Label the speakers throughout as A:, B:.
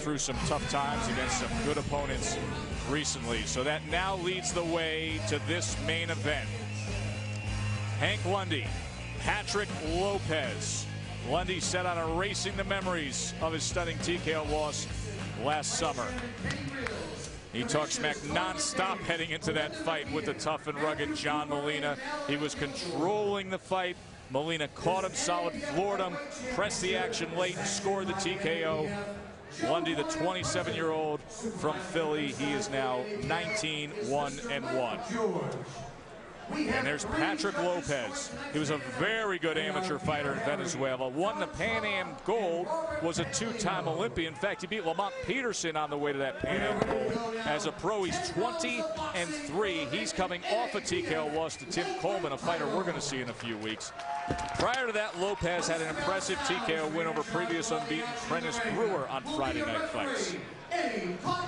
A: through some tough times against some good opponents recently. So that now leads the way to this main event. Hank Lundy, Patrick Lopez. Lundy set on erasing the memories of his stunning TKO loss last summer. He talked smack non-stop heading into that fight with the tough and rugged John Molina. He was controlling the fight. Molina caught him solid, floored him, pressed the action late, and scored the TKO. Lundy, the 27-year-old from Philly, he is now 19-1-1. And there's Patrick Lopez. He was a very good amateur fighter in Venezuela. Won the Pan Am gold, was a two-time Olympian. In fact, he beat Lamont Peterson on the way to that Pan Am gold. As a pro, he's 20-3. He's coming off a TKO loss to Tim Coleman, a fighter we're going to see in a few weeks. Prior to that, Lopez had an impressive TKO win over previous unbeaten Prentice Brewer on Friday Night Fights.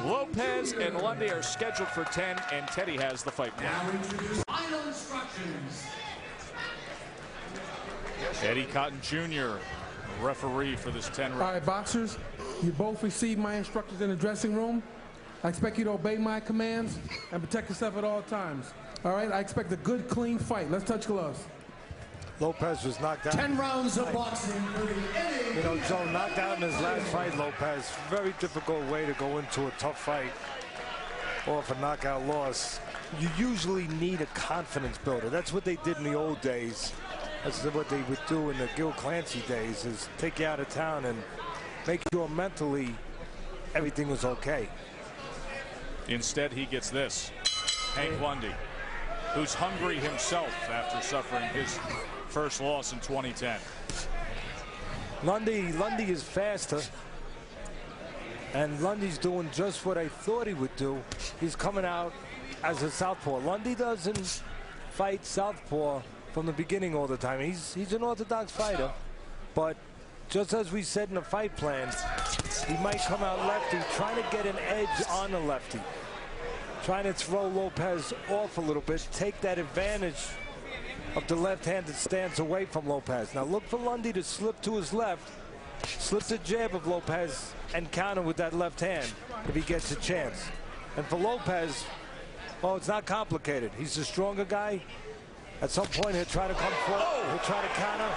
A: Lopez and Lundy are scheduled for 10, and Teddy has the fight plan.
B: Final instructions.
A: Eddie Cotton Jr., referee for this 10 round.
C: All right, boxers, you both received my instructions in the dressing room. I expect you to obey my commands and protect yourself at all times. All right, I expect a good, clean fight. Let's touch gloves.
D: Lopez was knocked out.
B: 10 rounds of boxing.
D: You know, Joe, knocked out in his last fight, Lopez. Very difficult way to go into a tough fight off a knockout loss. You usually need a confidence builder. That's what they did in the old days. That's what they would do in the Gil Clancy days, is take you out of town and make sure mentally everything was okay.
A: Instead, he gets this. Hank Lundy, who's hungry himself after suffering his first loss in 2010.
D: Lundy is faster, and Lundy's doing just what I thought he would do. He's coming out as a southpaw. Lundy doesn't fight southpaw from the beginning all the time. He's an orthodox fighter, but just as we said in the fight plan, he might come out lefty, trying to get an edge on the lefty, trying to throw Lopez off a little bit, take that advantage of the left-handed stance away from Lopez. Now look for Lundy to slip to his left, slip the jab of Lopez, and counter with that left hand if he gets a chance. And for Lopez, oh, it's not complicated. He's the stronger guy. At some point, he'll try to come forward. He'll try to counter.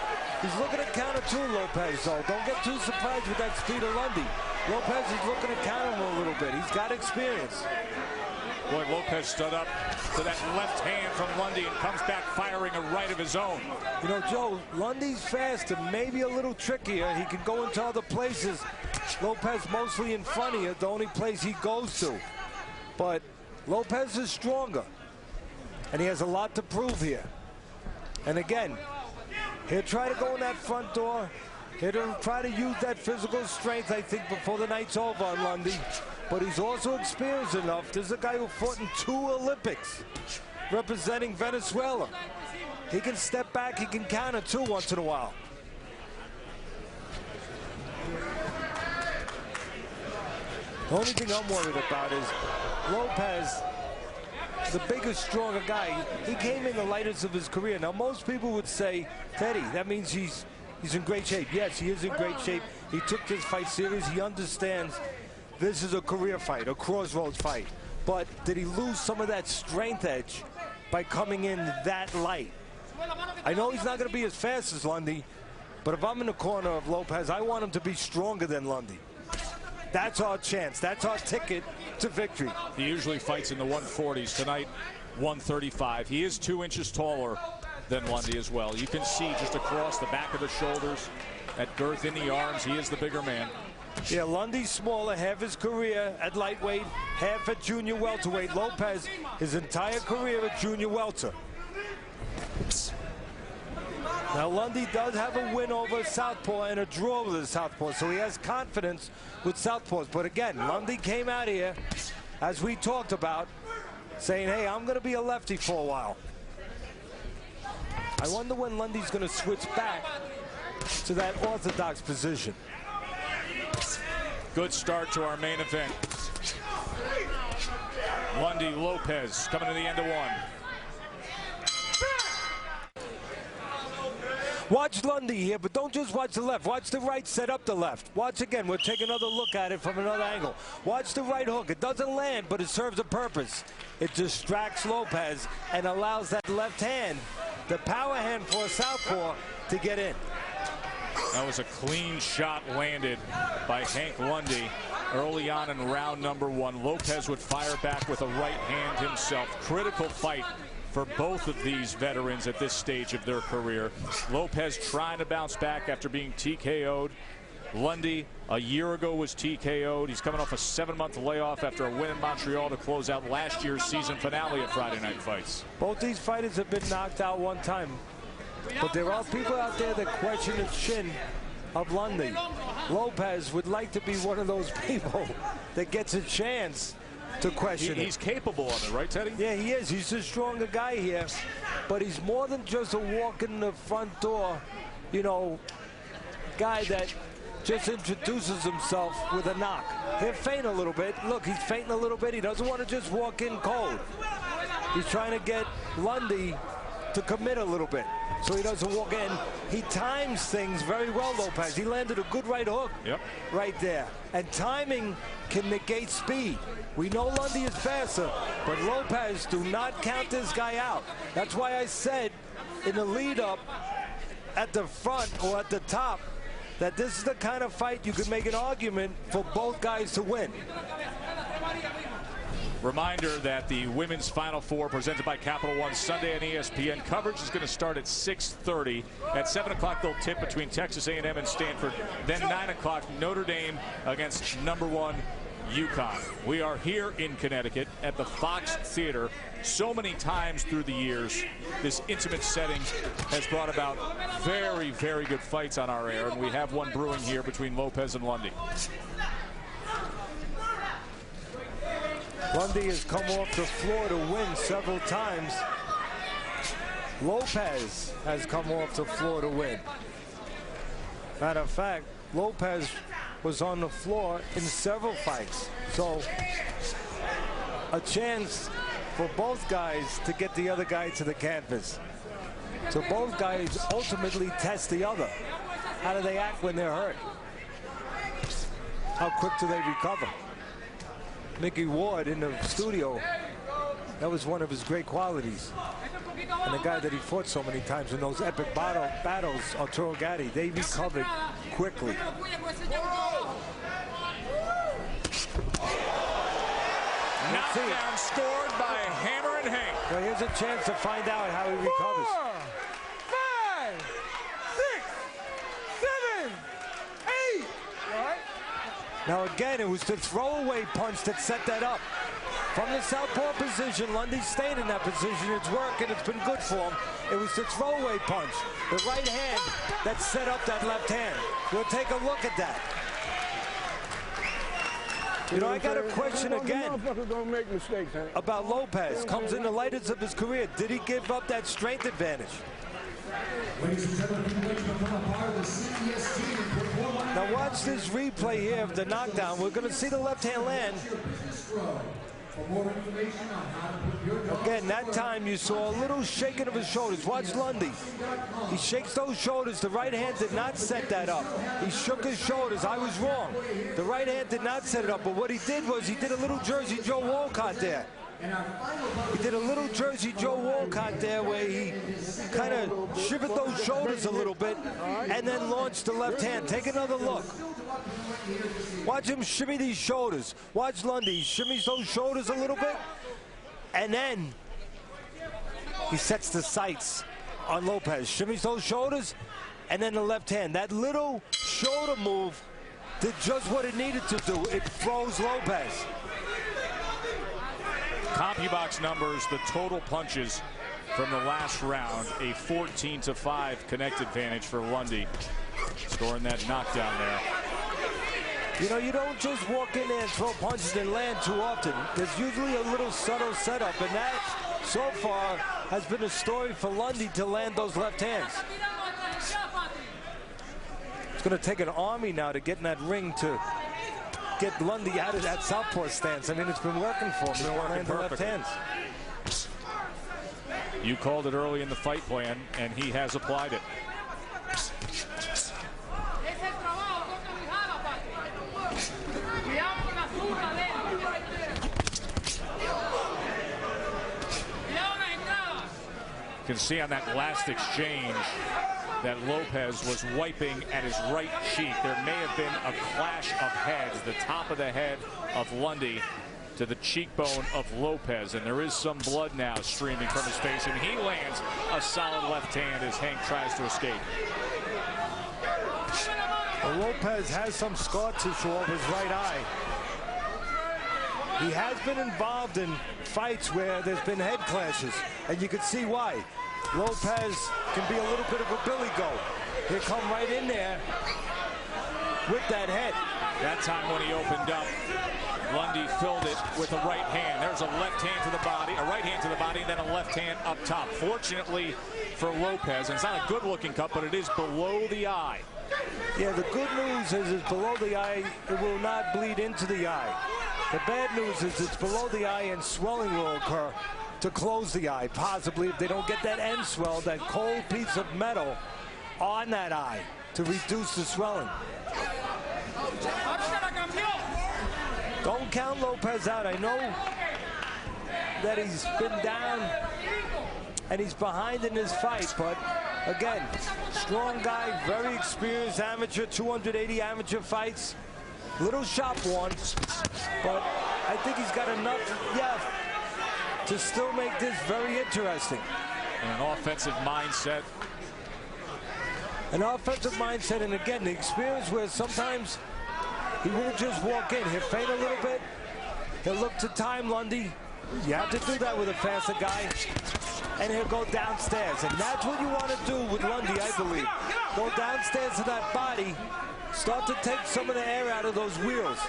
D: He's looking to counter too, Lopez, though. Don't get too surprised with that speed of Lundy. Lopez is looking to counter him a little bit. He's got experience.
A: Boy, Lopez stood up to that left hand from Lundy and comes back firing a right of his own.
D: You know, Joe, Lundy's faster, maybe a little trickier. He can go into other places. Lopez mostly in front of you, the only place he goes to. But Lopez is stronger, and he has a lot to prove here. And again, he'll try to go in that front door. He'll try to use that physical strength, I think, before the night's over on Lundy. But he's also experienced enough. This is a guy who fought in 2 Olympics representing Venezuela. He can step back, he can counter too once in a while. The only thing I'm worried about is Lopez, the bigger, stronger guy. He came in the lightest of his career. Now, most people would say, Teddy, that means he's in great shape. Yes, he is in great shape. He took this fight serious. He understands this is a career fight, a crossroads fight. But did he lose some of that strength edge by coming in that light? I know he's not going to be as fast as Lundy, but if I'm in the corner of Lopez, I want him to be stronger than Lundy. That's our chance. That's our ticket to victory.
A: He usually fights in the 140s. Tonight, 135. He is 2 inches taller than Lundy as well. You can see just across the back of the shoulders, that girth in the arms. He is the bigger man.
D: Yeah, Lundy's smaller, half his career at lightweight, half at junior welterweight. Lopez, his entire career at junior welter. Now, Lundy does have a win over southpaw and a draw with the southpaw, so he has confidence with southpaws. But again, Lundy came out here, as we talked about, saying, hey, I'm going to be a lefty for a while. I wonder when Lundy's going to switch back to that orthodox position.
A: Good start to our main event. Lundy, Lopez coming to the end of 1.
D: Watch Lundy here, but don't don't just watch the left. Watch the right set up the left. Watch again. We'll take another look at it from another angle. Watch the right hook. It doesn't land, but it serves a purpose. It distracts Lopez and allows that left hand, the power hand for a southpaw, to get in.
A: That was a clean shot landed by Hank Lundy early on in round number 1. Lopez would fire back with a right hand himself. Critical fight for both of these veterans at this stage of their career. Lopez trying to bounce back after being TKO'd. Lundy a year ago was TKO'd. He's coming off a 7-month layoff after a win in Montreal to close out last year's season finale at Friday Night Fights.
D: Both these fighters have been knocked out one time. But there are people out there that question the chin of Lundy. Lopez would like to be one of those people that gets a chance to question it.
A: He's capable of it, right, Teddy?
D: Yeah, he is. He's a stronger guy here. But he's more than just a walk in the front door, you know, guy that just introduces himself with a knock. He'll feint a little bit. Look, he's feinting a little bit. He doesn't want to just walk in cold. He's trying to get Lundy to commit a little bit so he doesn't walk in. He times things very well, Lopez. He landed a good right hook right there. And timing can negate speed. We know Lundy is faster, but Lopez, do not count this guy out. That's why I said in the lead up at the front or at the top that this is the kind of fight you could make an argument for both guys to win.
A: Reminder that the women's Final Four presented by Capital One Sunday on ESPN. Coverage is going to start at 6:30. At 7 o'clock, they'll tip between Texas A&M and Stanford. Then 9 o'clock, Notre Dame against #1 UConn. We are here in Connecticut at the Fox Theater. So many times through the years, this intimate setting has brought about very, very good fights on our air, and we have one brewing here between Lopez and Lundy.
D: Lundy has come off the floor to win several times. Lopez has come off the floor to win. Matter of fact, Lopez was on the floor in several fights. So a chance for both guys to get the other guy to the canvas. So both guys ultimately test the other. How do they act when they're hurt? How quick do they recover? Mickey Ward in the studio, that was one of his great qualities. And the guy that he fought so many times in those epic battles, Arturo Gatti, they recovered quickly.
A: Knockdown scored by Hammer and Hank.
D: Well, here's a chance to find out how he recovers.
C: 4, 5, 6, 7, 8. All right.
D: Now again, it was the throwaway punch that set that up. From the southpaw position, Lundy's staying in that position. It's working. It's been good for him. It was the throwaway punch, the right hand that set up that left hand. We'll take a look at that. You know, I got a question again about Lopez. Comes in the lightest of his career. Did he give up that strength advantage? Now watch this replay here of the knockdown. We're going to see the left hand land. Again, that time you saw a little shaking of his shoulders. Watch Lundy. He shakes those shoulders. The right hand did not set that up. He shook his shoulders. I was wrong. The right hand did not set it up. But what he did was he did a little Jersey Joe Walcott there. He did a little Jersey Joe Walcott there where he kind of shivered those shoulders a little bit and then launched the left hand. Take another look. Watch him shimmy these shoulders. Watch Lundy. He shimmies those shoulders a little bit and then he sets the sights on Lopez. Shimmies those shoulders and then the left hand. That little shoulder move did just what it needed to do. It froze Lopez.
A: CompuBox numbers, the total punches from the last round, a 14-5 connect advantage for Lundy, scoring that knockdown there.
D: You know, you don't just walk in there and throw punches and land too often. There's usually a little subtle setup, and that, so far, has been a story for Lundy to land those left hands. It's going to take an army now to get in that ring to get Lundy out of that southpaw stance. I mean, it's been working for him. He's been working the left hands.
A: You called it early in the fight plan, and he has applied it. You can see on that last exchange that Lopez was wiping at his right cheek. There may have been a clash of heads, the top of the head of Lundy to the cheekbone of Lopez, and there is some blood now streaming from his face, and he lands a solid left hand as Hank tries to escape.
D: Well, Lopez has some scar tissue over his right eye. He has been involved in fights where there's been head clashes, and you can see why. Lopez can be a little bit of a billy goat. He'll come right in there with that head.
A: That time when he opened up, Lundy filled it with a right hand. There's a left hand to the body, a right hand to the body, and then a left hand up top. Fortunately for Lopez, and it's not a good-looking cut, but it is below the eye.
D: Yeah, the good news is it's below the eye. It will not bleed into the eye. The bad news is it's below the eye and swelling will occur to close the eye, possibly if they don't get that end swell, that cold piece of metal on that eye to reduce the swelling. Don't count Lopez out. I know that he's been down and he's behind in this fight, but again, strong guy, very experienced amateur, 280 amateur fights, little shop one, but I think he's got enough, to still make this very interesting.
A: And an offensive mindset.
D: An offensive mindset, and again, the experience where sometimes he won't just walk in. He'll feint a little bit. He'll look to time Lundy. You have to do that with a faster guy. And he'll go downstairs. And that's what you want to do with Lundy, I believe. Go downstairs to that body. Start to take some of the air out of those wheels.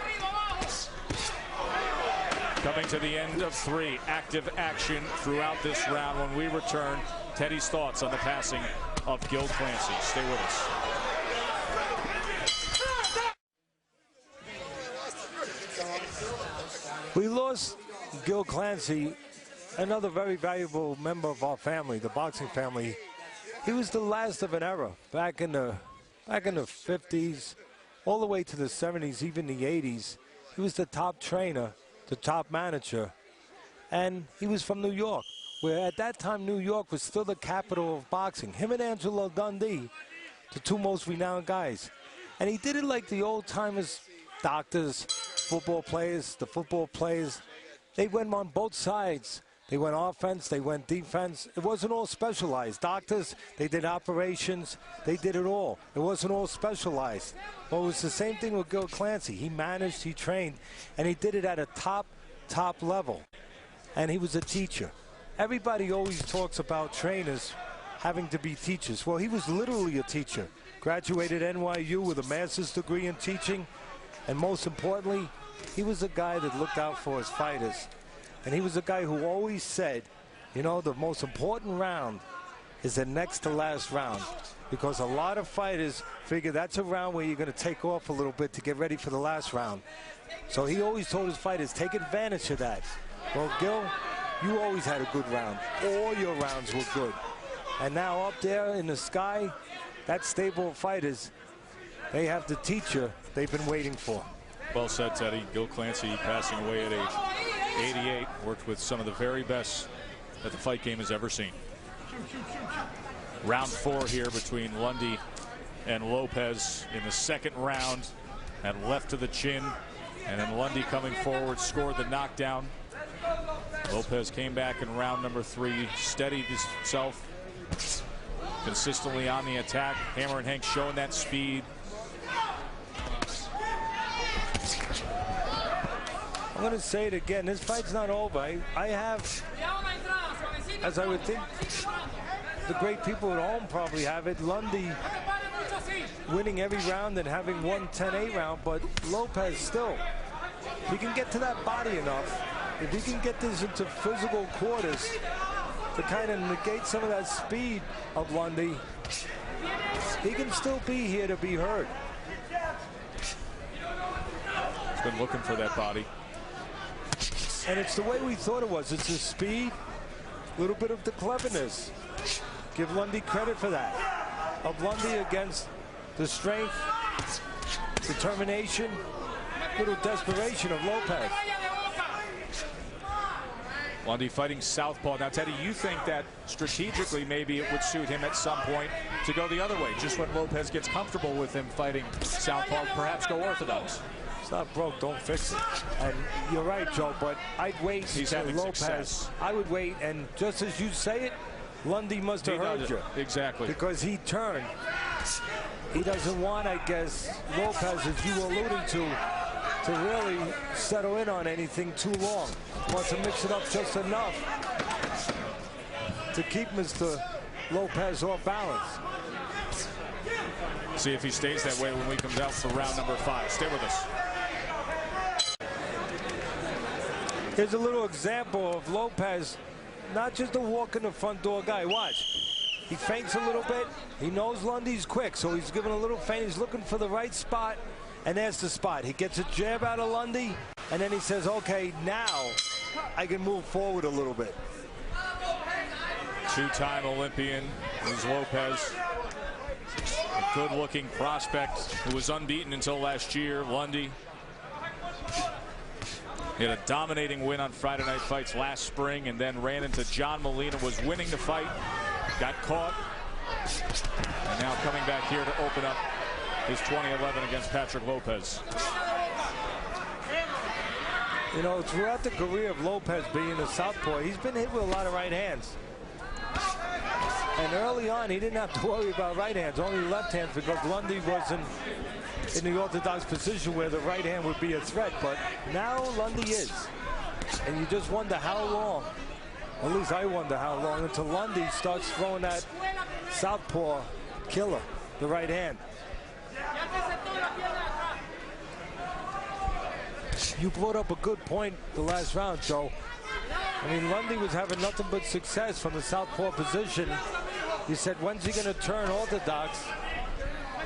A: Coming to the end of 3, active action throughout this round. When we return, Teddy's thoughts on the passing of Gil Clancy. Stay with us.
D: We lost Gil Clancy, another very valuable member of our family, the boxing family. He was the last of an era back in the 50s, all the way to the 70s, even the 80s. He was the top trainer, the top manager, and he was from New York, where at that time New York was still the capital of boxing. Him and Angelo Dundee, the two most renowned guys. And he did it like the old-timers, doctors, football players, the football players. They went on both sides. They went offense, they went defense. It wasn't all specialized. Doctors, they did operations, they did it all. It wasn't all specialized. Well, it was the same thing with Gil Clancy. He managed, he trained, and he did it at a top level. And he was a teacher. Everybody always talks about trainers having to be teachers. Well, he was literally a teacher. Graduated NYU with a master's degree in teaching. And most importantly, he was a guy that looked out for his fighters. And he was a guy who always said, you know, the most important round is the next to last round. Because a lot of fighters figure that's a round where you're going to take off a little bit to get ready for the last round. So he always told his fighters, take advantage of that. Well, Gil, you always had a good round. All your rounds were good. And now up there in the sky, that stable of fighters, they have the teacher they've been waiting for.
A: Well said, Teddy. Gil Clancy passing away at age 88. Worked with some of the very best that the fight game has ever seen. Round 4 here between Lundy and Lopez in the second round. Had left to the chin. And then Lundy coming forward scored the knockdown. Lopez came back in round number 3. Steadied himself. Consistently on the attack. Hammer and Hank showing that speed.
D: I'm going to say it again. This fight's not over. I have, as I would think, the great people at home probably have it, Lundy winning every round and having won 10-8 round, but Lopez still, if he can get to that body enough, if he can get this into physical quarters to kind of negate some of that speed of Lundy, he can still be here to be heard.
A: He's been looking for that body.
D: And it's the way we thought it was. It's the speed, a little bit of the cleverness. Give Lundy credit for that. Of Lundy against the strength, determination, little desperation of Lopez.
A: Lundy fighting southpaw. Now, Teddy, you think that strategically maybe it would suit him at some point to go the other way, just when Lopez gets comfortable with him fighting southpaw, perhaps go orthodox.
D: It's not broke, don't fix it. And you're right, Joe, but I'd wait until Lopez. Success. I would wait, and just as you say it, Lundy must have heard you.
A: Exactly.
D: Because he turned. He doesn't want, I guess, Lopez, as you were alluding to really settle in on anything too long. Wants to mix it up just enough to keep Mr. Lopez off balance.
A: See if he stays that way when we come out for round number 5. Stay with us.
D: Here's a little example of Lopez, not just a walk in the front door guy. Watch. He feints a little bit. He knows Lundy's quick, so he's giving a little feint. He's looking for the right spot. And there's the spot. He gets a jab out of Lundy, and then he says, okay, now I can move forward a little bit.
A: Two-time Olympian is Lopez. A good-looking prospect who was unbeaten until last year, Lundy. He had a dominating win on Friday Night Fights last spring and then ran into John Molina, was winning the fight, got caught, and now coming back here to open up his 2011 against Patrick Lopez.
D: You know, throughout the career of Lopez being a southpaw, he's been hit with a lot of right hands. And early on, he didn't have to worry about right hands, only left hands, because Lundy wasn't in the orthodox position where the right hand would be a threat. But now Lundy is. And you just wonder how long, at least I wonder how long, until Lundy starts throwing that southpaw killer, the right hand. You brought up a good point the last round, Joe. I mean, Lundy was having nothing but success from the southpaw position. You said, when's he going to turn orthodox?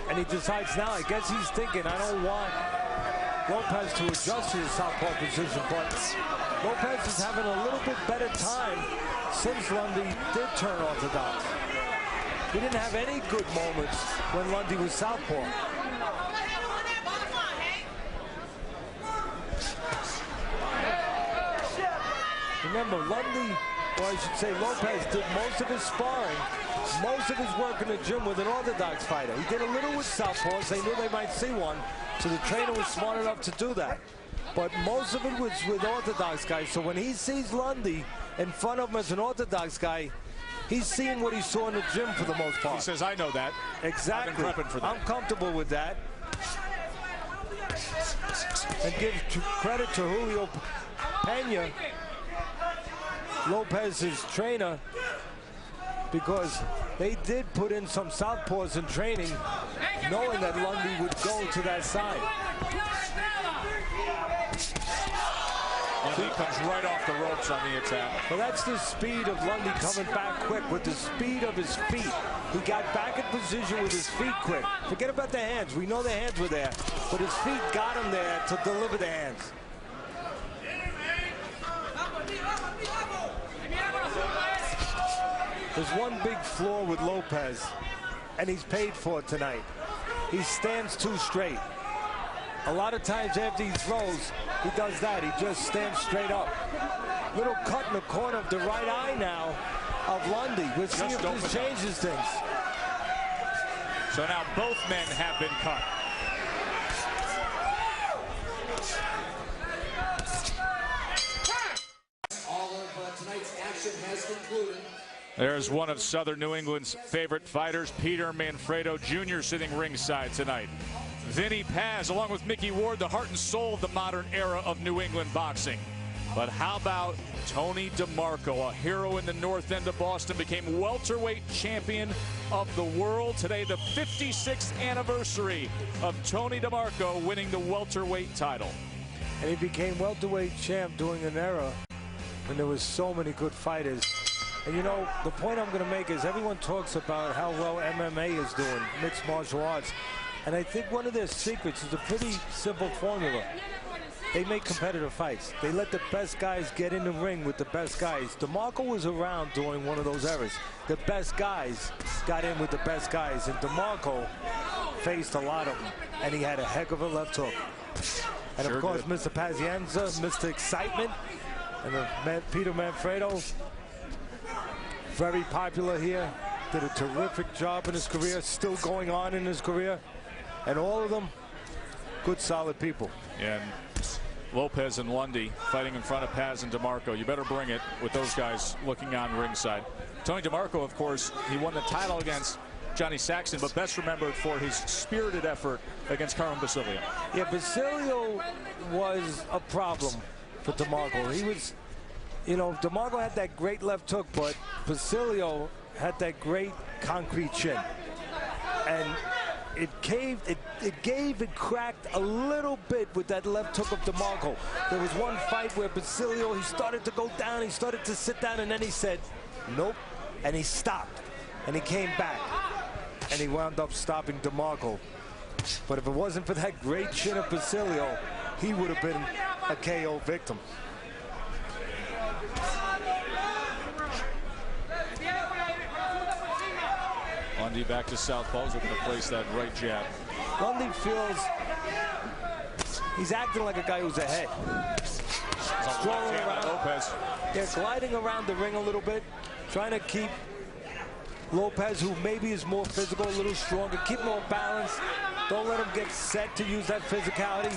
D: And he decides now, I guess he's thinking, I don't want Lopez to adjust his southpaw position, but Lopez is having a little bit better time since Lundy did turn orthodox. He didn't have any good moments when Lundy was southpaw. Remember, Lundy, or I should say Lopez, did most of his sparring, most of his work in the gym with an orthodox fighter. He did a little with southpaws. They knew they might see one, so the trainer was smart enough to do that. But most of it was with orthodox guys. So when he sees Lundy in front of him as an orthodox guy, he's seeing what he saw in the gym for the most part.
A: He says, I know that.
D: Exactly.
A: I've been prepping for that.
D: I'm comfortable with that. And give credit to Julio Pena, Lopez's trainer, because they did put in some southpaws in training, knowing that Lundy would go to that side.
A: Lundy comes right off the ropes on the attack.
D: Well, that's the speed of Lundy coming back quick with the speed of his feet. He got back in position with his feet quick. Forget about the hands. We know the hands were there, but his feet got him there to deliver the hands. There's one big flaw with Lopez, and he's paid for it tonight. He stands too straight. A lot of times after he throws, he does that. He just stands straight up. Little cut in the corner of the right eye now of Lundy. We'll see if this changes things.
A: So now both men have been cut.
B: All of tonight's action has concluded.
A: There's one of Southern New England's favorite fighters, Peter Manfredo Jr., sitting ringside tonight. Vinny Paz, along with Mickey Ward, the heart and soul of the modern era of New England boxing. But how about Tony DeMarco, a hero in the North End of Boston, became welterweight champion of the world. Today, the 56th anniversary of Tony DeMarco winning the welterweight title.
D: And he became welterweight champ during an era when there was so many good fighters. And you know, the point I'm going to make is everyone talks about how well MMA is doing, mixed martial arts. And I think one of their secrets is a pretty simple formula. They make competitive fights. They let the best guys get in the ring with the best guys. DeMarco was around during one of those eras. The best guys got in with the best guys, and DeMarco faced a lot of them, and he had a heck of a left hook. And of course, Mr. Pazienza, Mr. Excitement, And Peter Manfredo, very popular here, did a terrific job in his career, still going on in his career. And all of them, good, solid people.
A: And Lopez and Lundy fighting in front of Paz and DeMarco. You better bring it with those guys looking on ringside. Tony DeMarco, of course, he won the title against Johnny Saxton, but best remembered for his spirited effort against Carmen Basilio.
D: Yeah, Basilio was a problem for DeMarco. He was, you know, DeMarco had that great left hook, but Basilio had that great concrete chin. And it caved, it cracked a little bit with that left hook of DeMarco. There was one fight where Basilio, he started to go down, he started to sit down, and then he said, nope, and he stopped, and he came back, and he wound up stopping DeMarco. But if it wasn't for that great chin of Basilio, he would have been a KO victim.
A: Lundy back to southpaw, looking to place that right jab.
D: Lundy feels he's acting like a guy who's ahead. Strolling around,
A: Lopez.
D: yeah, gliding around the ring a little bit, trying to keep Lopez, who maybe is more physical, a little stronger, keep him off balance. Don't let him get set to use that physicality.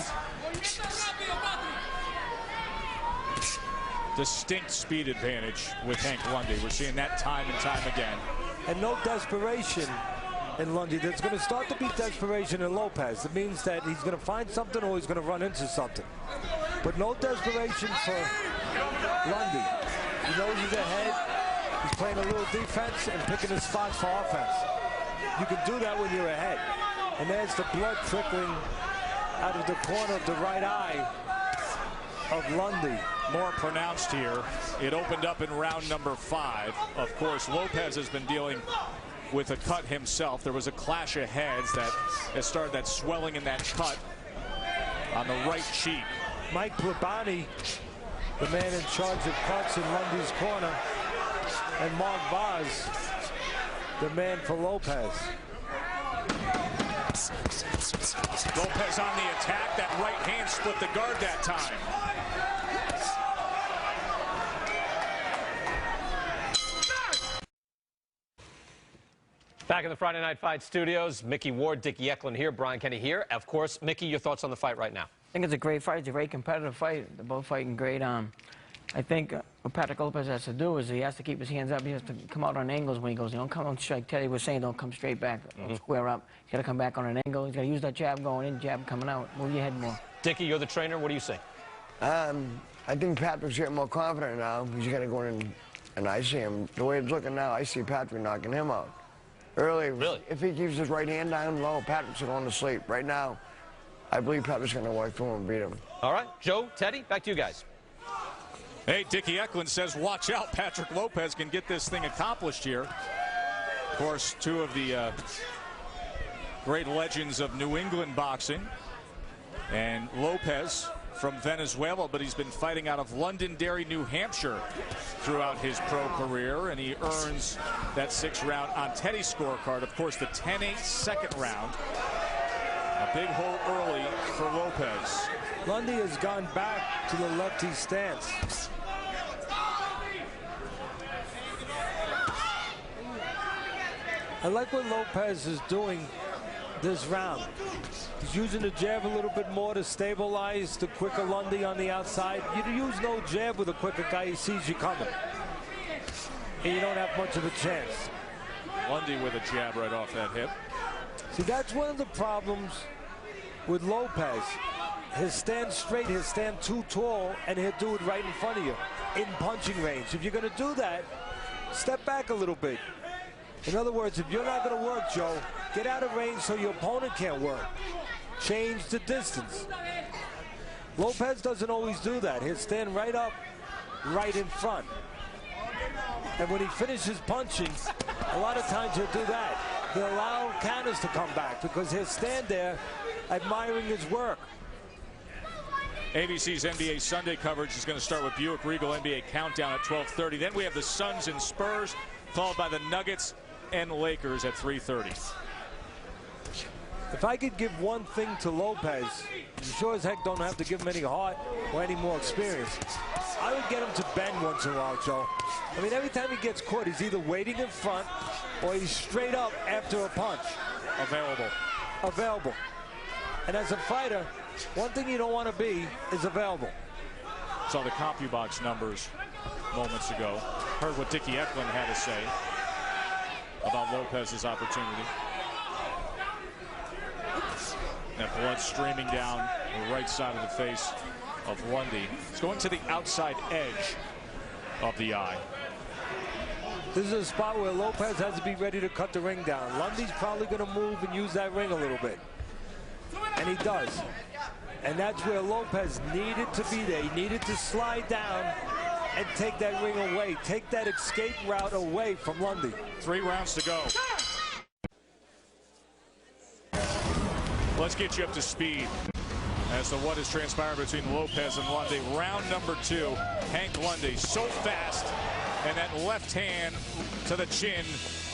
A: Distinct speed advantage with Hank Lundy. We're seeing that time and time again.
D: And no desperation in Lundy. There's going to start to be desperation in Lopez. It means that he's going to find something or he's going to run into something. But no desperation for Lundy. He knows he's ahead. He's playing a little defense and picking his spots for offense. You can do that when you're ahead. And there's the blood trickling out of the corner of the right eye of Lundy.
A: More pronounced here. It opened up in round number 5. Of course, Lopez has been dealing with a cut himself. There was a clash of heads that has started that swelling in that cut on the right cheek.
D: Mike Plabani, the man in charge of cuts in Lundy's corner, and Mark Vaz, the man for Lopez.
A: Lopez on the attack. That right hand split the guard that time.
E: Back in the Friday Night Fight studios, Mickey Ward, Dickie Eklund here, Brian Kenny here. Of course, Mickey, your thoughts on the fight right now?
F: I think it's a great fight. It's a very competitive fight. They're both fighting great. I think what Patrick Lopez has to do is he has to keep his hands up. He has to come out on angles when he goes. Don't come on strike. Teddy was saying don't come straight back, square up. He's got to come back on an angle. He's got to use that jab going in, jab coming out. Move your head more.
E: Dickie, you're the trainer. What do you say?
G: I think Patrick's getting more confident now. He's going to go in, and I see him. The way it's looking now, I see Patrick knocking him out. Early,
E: really?
G: If he keeps his right hand down low, Patrick's going to sleep. Right now, I believe Patrick's going to work through him and beat him.
E: All right, Joe, Teddy, back to you guys.
A: Hey, Dickie Eklund says, watch out. Patrick Lopez can get this thing accomplished here. Of course, two of the great legends of New England boxing. And Lopez from Venezuela, but he's been fighting out of Londonderry, New Hampshire throughout his pro career, and he earns that 6th round on Teddy's scorecard. Of course, the 10-8 second round. A big hole early for Lopez.
D: Lundy has gone back to the lefty stance. I like what Lopez is doing this round. He's using the jab a little bit more to stabilize the quicker Lundy on the outside. You use no jab with a quicker guy, he sees you coming. And you don't have much of a chance.
A: Lundy with a jab right off that hip.
D: See, that's one of the problems with Lopez. He'll stand straight, he'll stand too tall, and he'll do it right in front of you, in punching range. If you're going to do that, step back a little bit. In other words, if you're not going to work, Joe, get out of range so your opponent can't work. Change the distance. Lopez doesn't always do that. He'll stand right up, right in front. And when he finishes punching, a lot of times he'll do that. He'll allow counters to come back because he'll stand there admiring his work.
A: ABC's NBA Sunday coverage is going to start with Buick Regal NBA Countdown at 12:30. Then we have the Suns and Spurs, followed by the Nuggets and Lakers at 3:30.
D: If I could give one thing to Lopez, you sure as heck don't have to give him any heart or any more experience. I would get him to bend once in a while, Joe. I mean, every time he gets caught, he's either waiting in front or he's straight up after a punch. Available. And as a fighter, one thing you don't want to be is available.
A: Saw the CompuBox numbers moments ago. Heard what Dickie Eklund had to say about Lopez's opportunity. That blood streaming down the right side of the face of Lundy. It's going to the outside edge of the eye.
D: This is a spot where Lopez has to be ready to cut the ring down. Lundy's probably going to move and use that ring a little bit. And he does. And that's where Lopez needed to be there. He needed to slide down and take that ring away. Take that escape route away from Lundy.
A: 3 rounds to go. Let's get you up to speed as to what has transpired between Lopez and Lundy. Round number 2, Hank Lundy so fast, and that left hand to the chin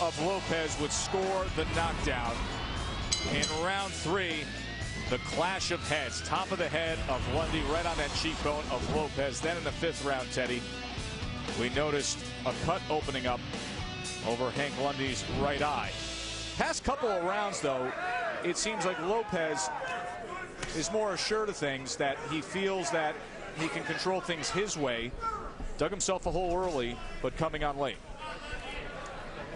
A: of Lopez would score the knockdown. In round 3, the clash of heads, top of the head of Lundy right on that cheekbone of Lopez. Then in the 5th round, Teddy, we noticed a cut opening up over Hank Lundy's right eye. Past couple of rounds, though, it seems like Lopez is more assured of things, that he feels that he can control things his way. Dug himself a hole early, but coming on late.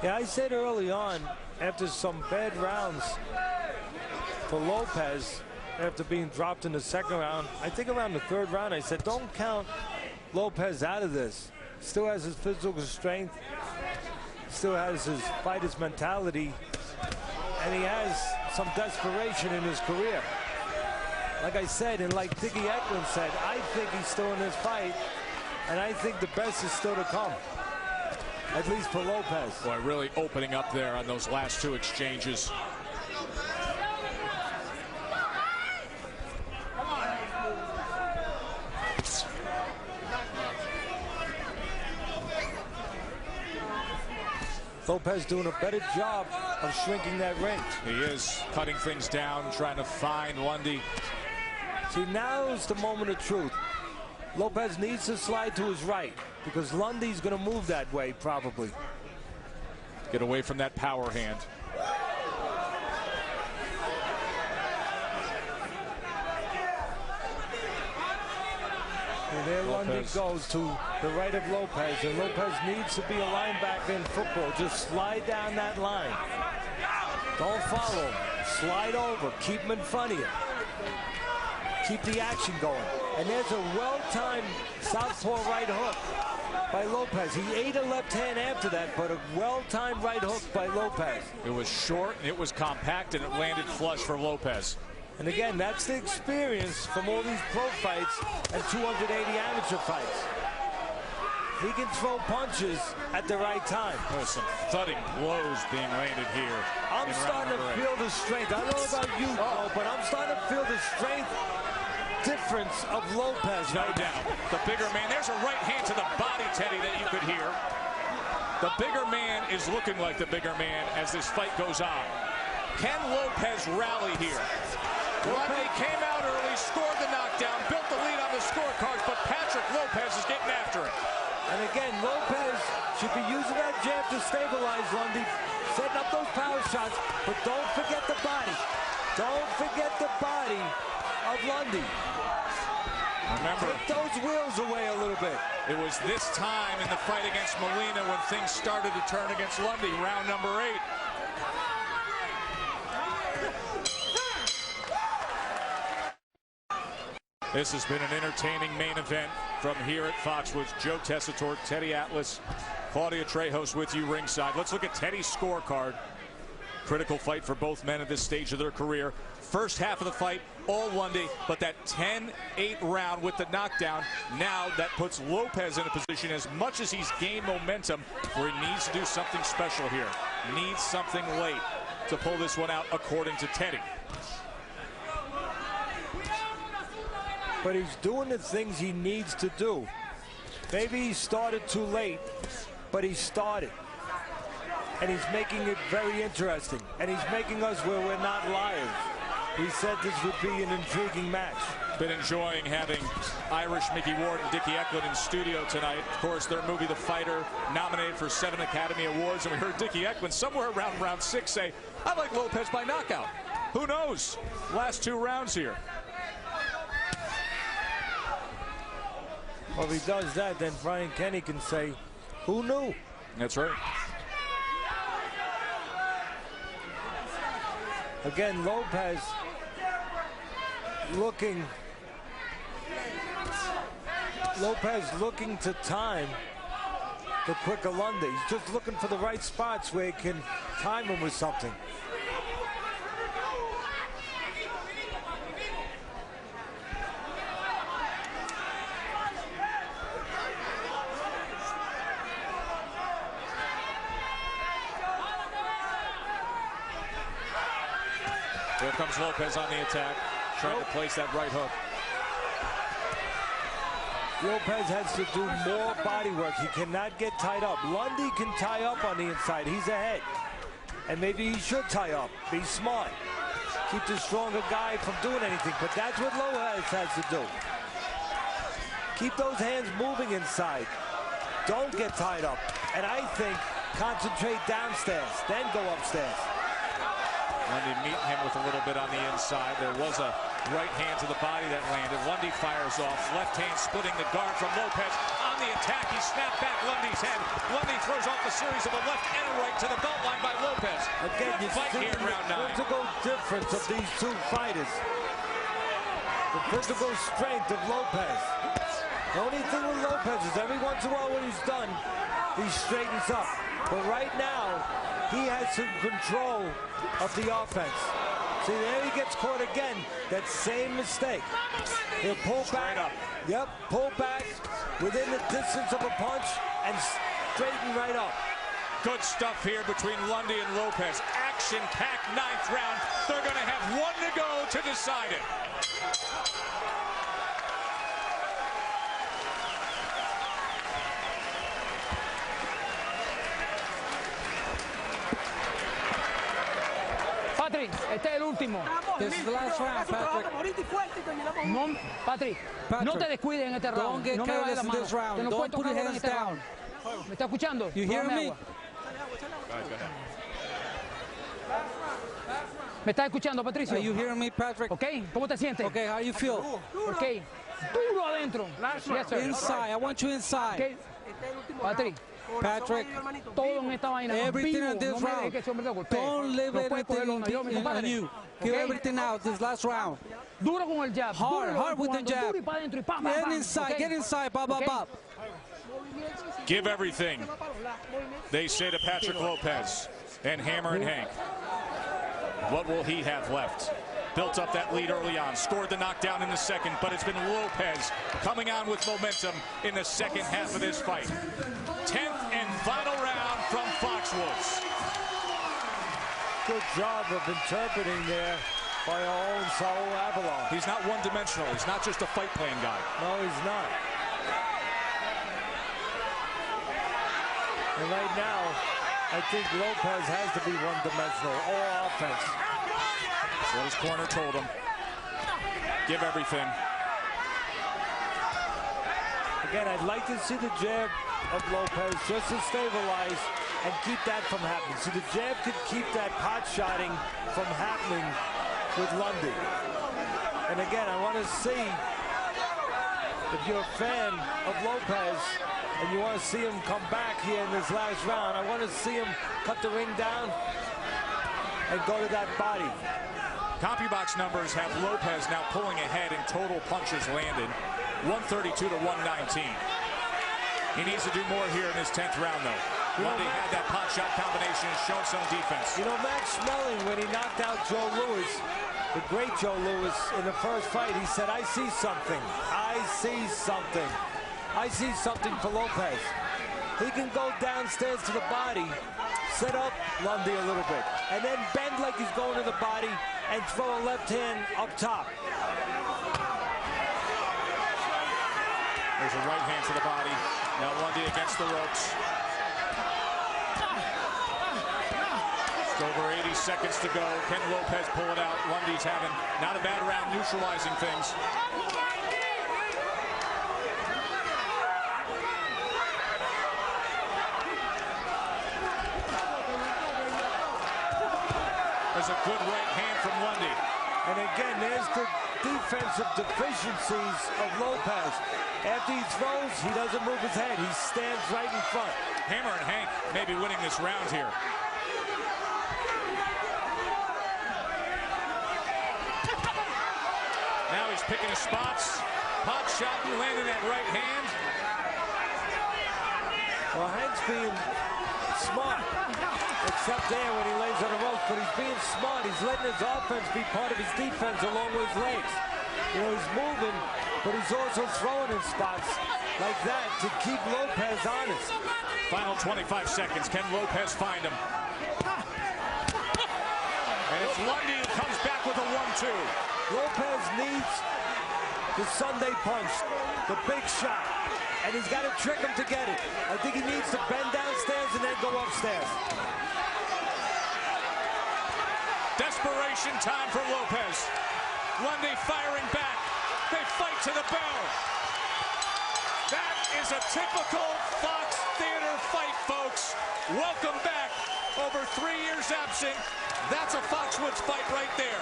D: Yeah, I said early on, after some bad rounds for Lopez, after being dropped in the 2nd round, I think around the 3rd round, I said, don't count Lopez out of this. Still has his physical strength, still has his fighter's mentality, and he has some desperation in his career. Like I said, and like Dickie Eklund said, I think he's still in this fight, and I think the best is still to come, at least for Lopez.
A: Boy, really opening up there on those last 2 exchanges.
D: Lopez doing a better job of shrinking that ring.
A: He is cutting things down, trying to find Lundy.
D: See, now's the moment of truth. Lopez needs to slide to his right because Lundy's going to move that way probably.
A: Get away from that power hand.
D: And there Lundy goes to the right of Lopez, and Lopez needs to be a linebacker in football. Just slide down that line. Don't follow him. Slide over. Keep him in front of you. Keep the action going. And there's a well-timed southpaw right hook by Lopez. He ate a left hand after that, but a well-timed right hook by Lopez.
A: It was short, and it was compact, and it landed flush for Lopez.
D: And again, that's the experience from all these pro fights and 280 amateur fights. He can throw punches at the right time.
A: There's some thudding blows being landed here.
D: I'm starting to feel the strength. I don't know about you, but I'm starting to feel the strength difference of Lopez.
A: No doubt. The bigger man. There's a right hand to the body, Teddy, that you could hear. The bigger man is looking like the bigger man as this fight goes on. Can Lopez rally here? Lundy came out early, scored the knockdown, built the lead on the scorecards, but Patrick Lopez is getting after it.
D: And again, Lopez should be using that jab to stabilize Lundy, setting up those power shots, but don't forget the body. Don't forget the body of Lundy.
A: Remember,
D: take those wheels away a little bit.
A: It was this time in the fight against Molina when things started to turn against Lundy, round number 8. This has been an entertaining main event from here at Foxwoods. Joe Tessitore, Teddy Atlas, Claudia Trejos with you ringside. Let's look at Teddy's scorecard. Critical fight for both men at this stage of their career. First half of the fight, all Lundy, but that 10-8 round with the knockdown, now that puts Lopez in a position, as much as he's gained momentum, where he needs to do something special here. Needs something late to pull this one out, according to Teddy.
D: But he's doing the things he needs to do. Maybe he started too late, but he started. And he's making it very interesting. And he's making us where we're not liars. he said this would be an intriguing match.
A: Been enjoying having Irish Mickey Ward and Dickie Eklund in studio tonight. Of course, their movie, The Fighter, nominated for 7 Academy Awards. And we heard Dickie Eklund somewhere around round 6 say, I like Lopez by knockout. Who knows? Last 2 rounds here.
D: Well, if he does that, then Brian Kenny can say, who knew?
A: That's right.
D: Again, Lopez looking to time the quicker Lundy. He's just looking for the right spots where he can time him with something.
A: Here comes Lopez on the attack, trying to place that right hook.
D: Lopez has to do more body work. He cannot get tied up. Lundy can tie up on the inside. He's ahead. And maybe he should tie up. Be smart. Keep the stronger guy from doing anything. But that's what Lopez has to do. Keep those hands moving inside. Don't get tied up. And I think concentrate downstairs, then go upstairs.
A: Lundy meeting him with a little bit on the inside. There was a right hand to the body that landed. Lundy fires off. Left hand splitting the guard from Lopez. On the attack, he snapped back Lundy's head. Lundy throws off a series of a left and a right to the belt line by Lopez.
D: Again,
A: good fight here in round 9.
D: Physical difference of these 2 fighters. The physical strength of Lopez. The only thing with Lopez is every once in a while when he's done, he straightens up. But right now, he has some control of the offense. See, there he gets caught again. That same mistake. He'll pull back.
A: Up.
D: Yep, pull back within the distance of a punch and straighten right up.
A: Good stuff here between Lundy and Lopez. Action-packed 9th round. They're going to have 1 to go to decide it.
H: Patrick, este es el último.
C: This is the last round, Patrick.
H: No, Patrick, no te descuides en este round.
C: Don't get
H: no me
C: careless
H: vayas
C: in this round.
H: no
C: Don't put your
H: en
C: hands
H: este
C: down.
H: round. ¿Me está escuchando?
C: You hear
H: Tómame
C: me?
H: agua.
A: Go ahead.
H: ¿Me estás escuchando, Patricio?
C: Are you hearing me, Patrick?
H: Okay, ¿cómo te sientes?
C: Okay, how you feel?
H: Okay, duro adentro. Yes, sir.
C: Inside. I want you inside.
H: Okay, Patrick.
C: Patrick,
H: Todo en esta vaina.
C: everything
H: vivo.
C: in this
H: No me dejes
C: round.
H: que ese hombre te golpee.
C: Don't leave
H: No puedes cogerlo,
C: everything
H: no, yo, mi
C: on
H: compadre.
C: you. Give
H: Okay?
C: everything out this last round.
H: Duro con el jab.
C: Hard,
H: duro
C: hard with the
H: empujando,
C: jab.
H: Duro y para adentro y pa, pa,
C: Get
H: pa.
C: inside,
H: Okay?
C: get inside, bop, bop,
H: Okay?
C: bop.
A: Give everything, they say to Patrick Lopez and Hammer and Hank. What will he have left? Built up that lead early on, scored the knockdown in the second, but it's been Lopez coming on with momentum in the second half of this fight. 10th and final round from Foxwoods.
D: Good job of interpreting there by our own Saul Avalon.
A: He's not one-dimensional. He's not just a fight-playing guy.
D: No, he's not. And right now, I think Lopez has to be one-dimensional, all offense.
A: That's what his corner told him. Give everything.
D: Again, I'd like to see the jab of Lopez just to stabilize and keep that from happening. See, the jab could keep that pot shotting from happening with Lundy. And again, I want to see, if you're a fan of Lopez and you want to see him come back here in this last round, I want to see him cut the ring down and go to that body.
A: CompuBox numbers have Lopez now pulling ahead in total punches landed, 132 to 119. He needs to do more here in his 10th round, though. Lundy had that pot shot combination and showed some defense.
D: You know, Max Schmeling, when he knocked out Joe Louis, the great Joe Louis, in the first fight, he said, I see something. I see something. I see something for Lopez. He can go downstairs to the body, set up Lundy a little bit, and then bend like he's going to the body and throw a left hand up top.
A: There's a right hand to the body. Now Lundy against the ropes. over 80 seconds to go. Can Lopez pull it out? Lundy's having not a bad round neutralizing things. There's a good right hand from Lundy.
D: And again, there's the defensive deficiencies of Lopez. After he throws, he doesn't move his head. He stands right in front.
A: Hammer and Hank may be winning this round here. Now he's picking his spots. Pot shot and landing that right hand.
D: Well, Hank's being smart, except there when he lays on the ropes, but he's being smart. He's letting his offense be part of his defense along with his legs. You know, he's moving, but he's also throwing in spots like that to keep Lopez honest.
A: Final 25 seconds. Can Lopez find him? And it's Lundy who comes back with a 1-2.
D: Lopez needs the Sunday punch, the big shot, and he's got to trick him to get it. I think he needs to bend downstairs and then go upstairs.
A: Desperation time for Lopez. Lundy firing back. They fight to the bell. That is a typical Fox Theater fight, folks. Welcome back. Over 3 years absent. That's a Foxwoods fight right there.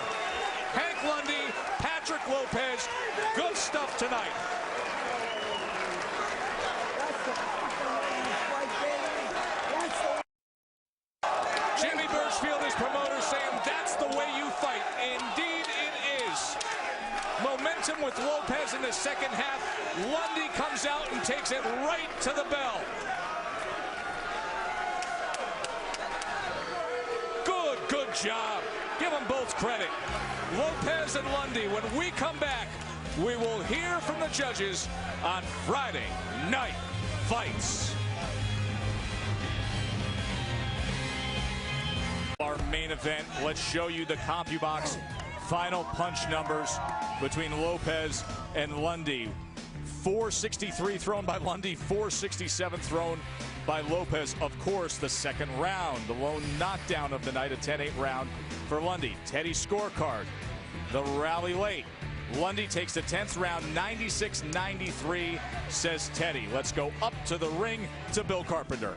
A: Hank Lundy, Patrick Lopez. Good stuff tonight. Jimmy Birchfield, his promoter, saying that's the way you fight. Indeed it is. Momentum with Lopez in the second half. Lundy comes out and takes it right to the bell. Good job. Give them both credit. Lopez and Lundy, when we come back, we will hear from the judges on Friday Night Fights. Our main event, let's show you the CompuBox final punch numbers between Lopez and Lundy. 463 thrown by Lundy, 467 thrown by Lopez. Of course, the second round, the lone knockdown of the night, a 10-8 round for Lundy. Teddy's scorecard, the rally late. Lundy takes the 10th round, 96-93, says Teddy. Let's go up to the ring to Bill Carpenter.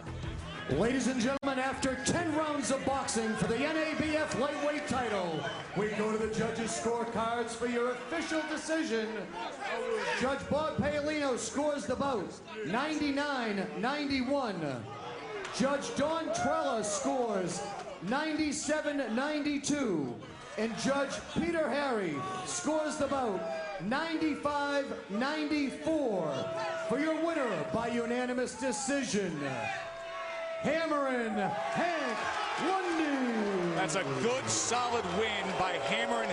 I: Ladies and gentlemen, after 10 rounds of boxing for the NABF lightweight title, we go to the judges' scorecards for your official decision. Judge Bob Paolino scores the bout, 99-91. Judge Don Trella scores 97-92. And Judge Peter Hary scores the bout, 95-94. For your winner by unanimous decision, Hammerin' Hank Lundy.
A: That's a good, solid win by Hammerin'